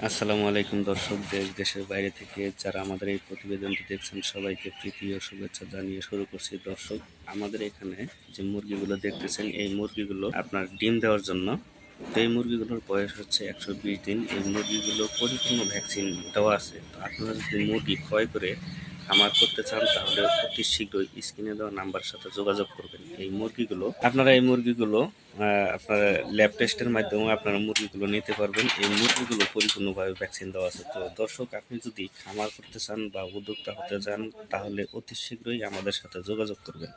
আসসালামু আলাইকুম দর্শক, দেশ দেশের বাইরে থেকে যারা আমাদের এই প্রতিবেদনটি দেখছেন সবাইকে প্রীতি ও শুভেচ্ছা জানিয়ে শুরু করছি। দর্শক, আমাদের এখানে যে মুরগিগুলো দেখতেছেন এই মুরগিগুলো আপনার ডিম দেওয়ার জন্য। তো এই মুরগিগুলোর বয়স হচ্ছে 120 দিন। এই মুরগিগুলো পরিপূর্ণ ভ্যাকসিন দেওয়া আছে। তো আপনারা যদি মুরগি ক্রয় করে খামার করতে চান তাহলে অতি শীঘ্রই স্ক্রিনে দেওয়া নাম্বার সাথে যোগাযোগ করবেন। এই মুরগিগুলো আপনারা ল্যাব টেস্টের মাধ্যমে আপনারা মুরগিগুলো নিতে পারবেন। এই মুরগিগুলো পরিপূর্ণভাবে ভ্যাকসিন দেওয়া আছে। তো দর্শক, আপনি যদি খামার করতে চান বা উদ্যোক্তা হতে চান তাহলে অতি শীঘ্রই আমাদের সাথে যোগাযোগ করবেন।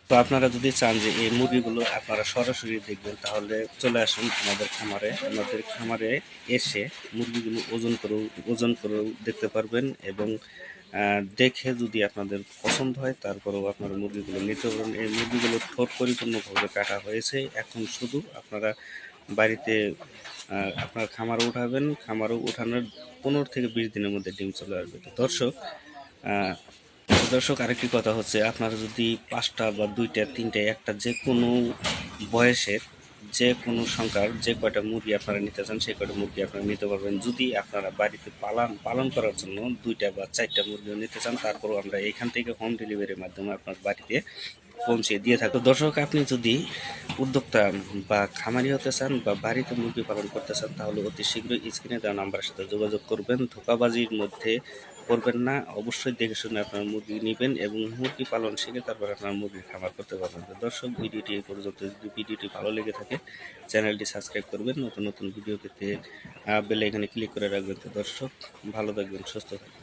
তো আপনারা যদি চান যে এই মুরগিগুলো আপনারা সরাসরি দেখবেন তাহলে চলে আসুন আমাদের খামারে এসে মুরগিগুলো ওজন করেও দেখতে পারবেন এবং দেখে যদি আপনাদের পছন্দ হয় তারপরেও আপনারা মুরগিগুলো নিতে পারবেন। এই মুরগিগুলো ঠোঁট পরিপূর্ণভাবে কাটা হয়েছে। এখন শুধু আপনারা বাড়িতে আপনার খামারে উঠাবেন। খামারে উঠানোর 15 থেকে 20 দিনের মধ্যে ডিম চলে আসবে। আহ, তো দর্শক, আরেকটি কথা হচ্ছে, আপনারা যদি 5টা বা 2টা 3টা একটা যে কোনো বয়সের যে কোনো সংখ্যার যে কয়টা মুরগি আপনারা নিতে চান সেই কয়টা মুরগি আপনারা নিতে পারবেন। যদি আপনারা বাড়িতে পালন করার জন্য 2টা বা 4টা মুরগিও নিতে চান তারপরও আমরা এখান থেকে হোম ডেলিভারির মাধ্যমে আপনার বাড়িতে পৌঁছে দিয়ে থাকি। তো দর্শক, আপনি যদি উদ্যোক্তা বা খামারি হতে চান বা বাড়িতে মুরগি পালন করতে চান তাহলে অতি শীঘ্রই স্ক্রিনে দেওয়া নাম্বারের সাথে যোগাযোগ করবেন। ধোঁকাবাজির মধ্যে করবেন না। অবশ্যই দেখে শুনে আপনার মুরগি নেবেন এবং মুরগি পালন শিখে তারপর আপনার মুরগির খামার করতে পারবেন। তো দর্শক, ভিডিওটি এই পর্যন্ত। যদি ভিডিওটি ভালো লেগে থাকে চ্যানেলটি সাবস্ক্রাইব করবেন। নতুন নতুন ভিডিও পেতে বেল আইকনে ক্লিক করে রাখবেন। তো দর্শক, ভালো থাকবেন, সুস্থ থাকবেন।